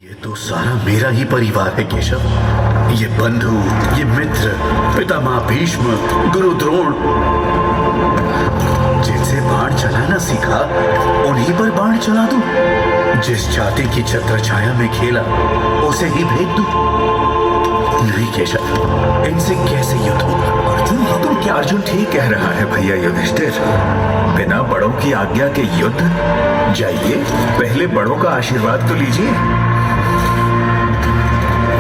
ये तो सारा मेरा ही परिवार है केशव। ये बंधु, ये मित्र, पितामह भीष्म, गुरु द्रोण, जिनसे बाण चलाना सीखा उन्हीं पर बाण चला दूं। जिस जाति की छत्र छाया में खेला उसे ही भेज दूं। नहीं केशव, इनसे कैसे युद्ध होगा? अर्जुन, तुम क्या? अर्जुन ठीक कह रहा है भैया युधिष्ठिर। बिना बड़ों की आज्ञा के युद्ध? जाइए, पहले बड़ों का आशीर्वाद तो लीजिए।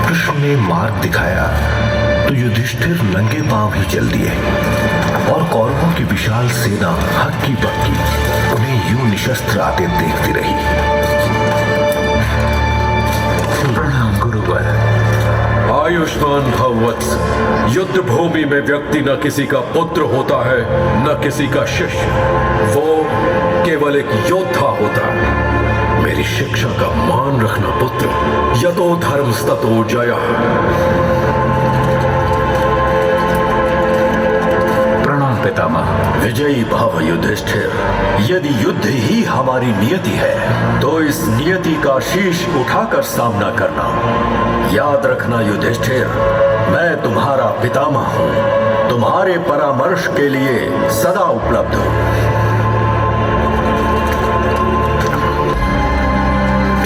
कृष्ण ने मार्ग दिखाया तो युधिष्ठिर नंगे पांव ही चल दिए और कौरवों की विशाल सेना हक्की बक्की उन्हें यूं निशस्त्र आते देखती रही। प्रणाम गुरुवर। आयुष्मान भव वत्स। युद्ध भूमि में व्यक्ति न किसी का पुत्र होता है न किसी का शिष्य, वो केवल एक योद्धा होता है। मेरी शिक्षा का मान रखना पुत्र। यतो धर्मस्ततो जयः। प्रणाम पितामह। विजयी भव युधिष्ठिर। यदि युद्ध ही हमारी नियति है तो इस नियति का शीश उठाकर सामना करना। याद रखना युधिष्ठिर, मैं तुम्हारा पितामह हूं, तुम्हारे परामर्श के लिए सदा उपलब्ध हूं।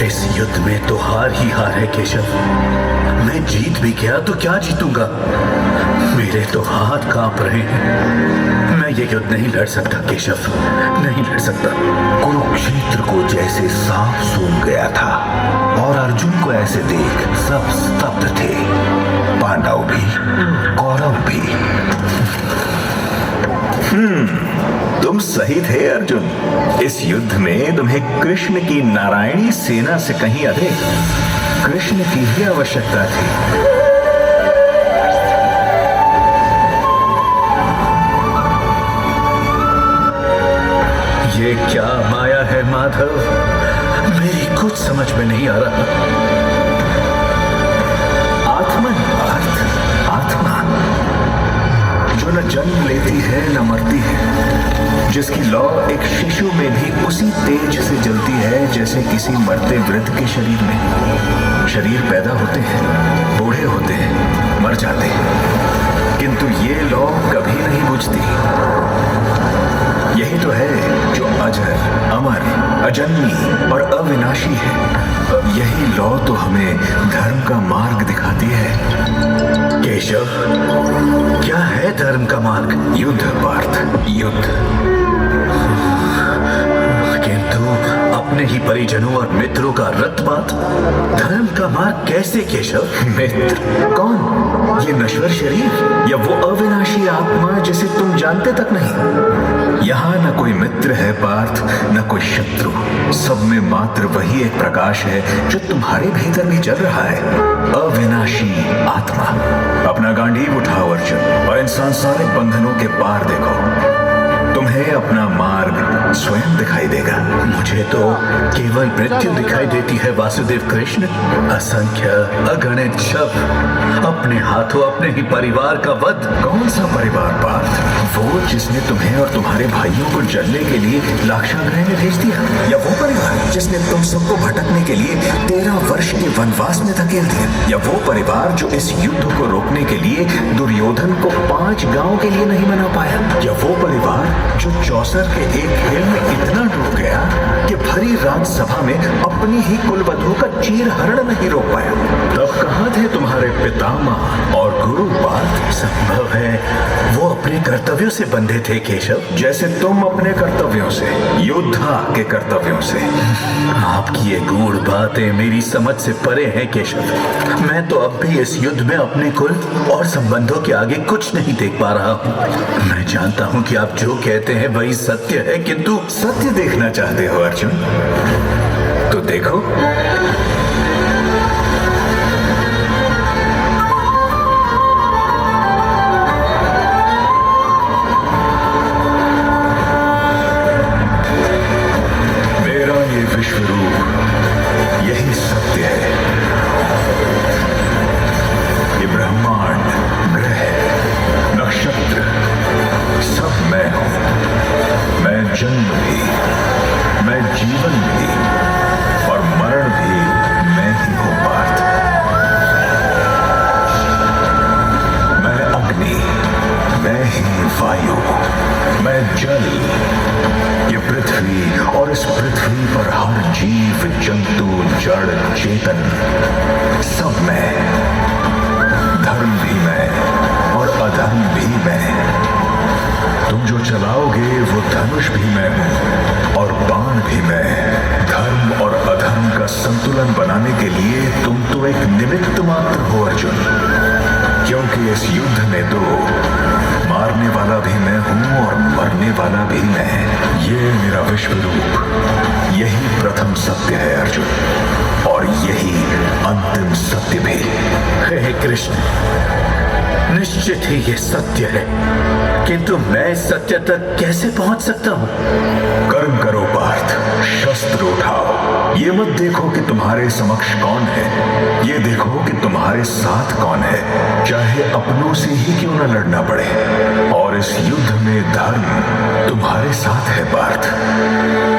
इस युद्ध में तो हार ही हार है केशव। मैं जीत भी गया तो क्या जीतूंगा? मेरे तो हाथ कांप रहे हैं। मैं ये युद्ध नहीं लड़ सकता केशव, नहीं लड़ सकता। कुरुक्षेत्र को जैसे सांप सूंघ गया था और अर्जुन को ऐसे देख सब स्तब्ध थे, पांडव भी कौरव भी। तुम सही थे अर्जुन। इस युद्ध में तुम्हें कृष्ण की नारायणी सेना से कहीं अधिक कृष्ण की ही आवश्यकता थी। ये क्या माया है माधव? मेरी कुछ समझ में नहीं आ रहा। आत्मन अर्थ आत्मा जो न जन्म लेती है न मरती है, जिसकी लौ एक शिशु में भी उसी तेज से जलती है जैसे किसी मरते वृद्ध के शरीर में। शरीर पैदा होते हैं, बूढ़े होते हैं, मर जाते हैं, किंतु ये लौ कभी नहीं बुझती। यही तो है जो अजर, अमर, अजन्मी और अविनाशी है। यही लौ तो हमें धर्म का मार्ग दिखाती है। केशव, क्या है धर्म का मार्ग? युद्ध पार्थ, युद्ध। किंतु अपने ही परिजनों और मित्रों का रक्तपात धर्म का मार्ग कैसे केशव? मित्र कौन? ये नश्वर शरीर या वो अविनाशी आत्मा जिसे तुम जानते तक नहीं? यहाँ न कोई मित्र है पार्थ, न कोई शत्रु। सब में मात्र वही एक प्रकाश है जो तुम्हारे भीतर भी जल रहा है, अविनाशी आत्मा। अपना गांडीव उठाओ अर्जुन और इन सांसारिक बंधनों के पार देखो। तुम्हें अपना मार्ग स्वयं दिखाई देगा। मुझे तो केवल मृत्यु दिखाई देती है वासुदेव कृष्ण। असंख्य अगणित शव, अपने हाथों अपने ही परिवार का वध। कौन सा परिवार पार्थ? वो जिसने तुम्हें और तुम्हारे भाइयों को जलने के लिए लाक्षागृह में भेज दिया, या वो परिवार जिसने तुम सबको भटकने के लिए 13 वर्ष के वनवास में धकेल दिया, या वो परिवार जो इस युद्ध को रोकने के लिए दुर्योधन को 5 गांव के लिए नहीं मना पाया, या वो परिवार जो चौसर के एक खेल में इतना डूब गया कि भरी राज्यसभा में अपनी ही कुलवधू का चीरहरण नहीं रोक पाया। तब कहाँ थे तुम्हारे पितामह और गुरु पार्थ? संभव है वो अपने कर्तव्यों से बंधे थे केशव, जैसे तुम अपने कर्तव्यों से, योद्धा के कर्तव्यों से। आपकी ये गूढ़ बातें मेरी समझ से परे हैं केशव। मैं तो अब भी इस युद्ध में अपने कुल और संबंधों के आगे कुछ नहीं देख पा रहा हूँ। मैं जानता हूँ कि आप जो कहते हैं वही सत्य है, किंतु सत्य देखना चाहते हो अर्जुन? तो देखो। मेरा ये विश्व रूप, यही सत्य है। ये ब्रह्मांड, ग्रह, नक्षत्र, सब मैं हूं। मैं जन्म भी, मैं जीवन भी और मरण भी और इस पृथ्वी पर हर जीव जंतु जड़ चेतन सब मैं, धर्म भी मैं और अधर्म भी मैं। तुम जो चलाओगे वो धनुष भी मैं हूं और बाण भी मैं। धर्म और अधर्म का संतुलन बनाने के लिए तुम तो एक निमित्त मात्र हो अर्जुन, क्योंकि इस युद्ध में तो मारने वाला भी मैं हूं और मरने वाला भी मैं। ये मेरा विश्व रूप, यही प्रथम सत्य है अर्जुन, और यही अंतिम सत्य भी। हे कृष्ण, निश्चित ही ये सत्य है, किंतु मैं इस सत्य तक कैसे पहुंच सकता हूं? कर्म करो पार्थ, शस्त्र उठाओ। ये मत देखो कि तुम्हारे समक्ष कौन है, ये देखो कि तुम्हारे साथ कौन है, चाहे अपनों से ही क्यों न लड़ना पड़े। और इस युद्ध में धर्म तुम्हारे साथ है पार्थ,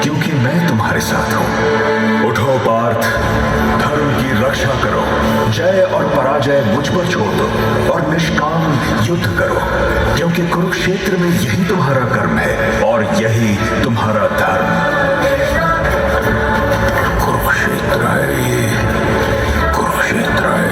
क्योंकि मैं तुम्हारे साथ हूं। उठो पार्थ, धर्म की रक्षा करो, जय और पराजय मुझ पर छोड़ दो और निष्काम युद्ध करो, क्योंकि कुरुक्षेत्र में यही तुम्हारा कर्म है और यही तुम्हारा धर्म। कुरुक्षेत्र है ये, कुरुक्षेत्र है।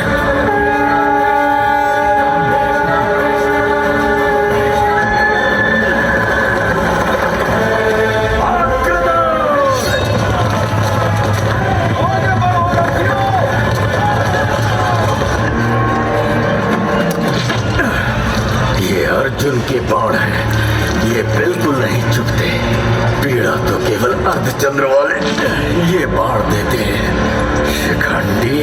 अर्जुन के बाण हैं, ये बिल्कुल नहीं चुभते। पीड़ा तो केवल अर्धचंद्र वाले ये बाण देते हैं। शिखंडी,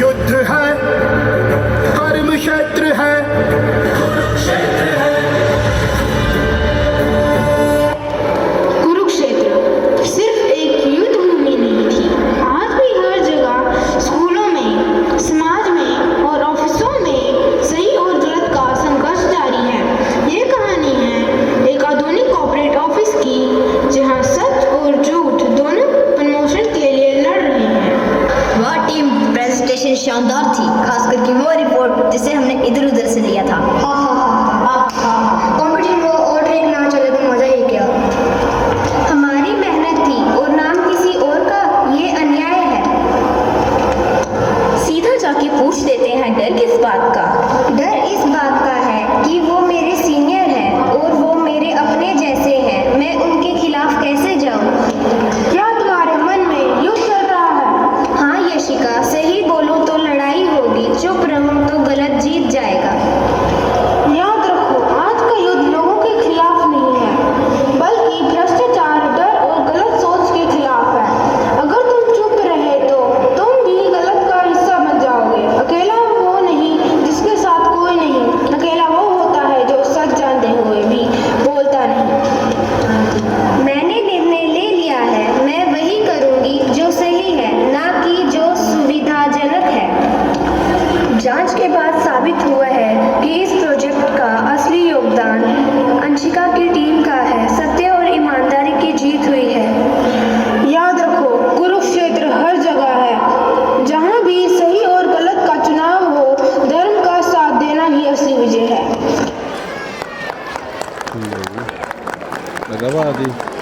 युद्ध है, कर्म क्षेत्र है। शानदार थी, खास करके वो रिपोर्ट जिसे हमने इधर उधर से लिया था। कंपटीशन हो और ट्रेन ना चले तो मजा ही क्या। हमारी मेहनत थी और नाम किसी और का, ये अन्याय है। सीधा जाके पूछ देते हैं, डर किस बात का? डर इस बात का है कि वो मेरे सीनियर हैं और वो मेरे अपने जैसे हैं। मैं उनके खिलाफ कैसे जाऊं? क्या तुम्हारे मन में युद्ध चल रहा है? हाँ यशिका, सही बोलूं तो लड़ाई होगी, चुप रहूं तो गलत जीत जाएगा। याद रखो, आज का युद्ध लोगों के खिलाफ नहीं है, बल्कि भ्रष्टाचार, डर और गलत सोच के खिलाफ है। अगर तुम चुप रहे तो तुम भी गलत का हिस्सा बन जाओगे। अकेला वो नहीं जिसके साथ कोई नहीं, अकेला वो होता है जो सच जानते हुए भी बोलता नहीं। मैंने निर्णय ले लिया है, मैं वही करूंगी जो सही है, ना कि जो सुविधाजनक है। जांच के बाद साबित हुआ है कि इस प्रोजेक्ट का असली योगदान अंशिका की टीम का है। सत्य और ईमानदारी की जीत हुई है। याद रखो, कुरुक्षेत्र हर जगह है। जहाँ भी सही और गलत का चुनाव हो, धर्म का साथ देना ही असली विजय है। Agak apa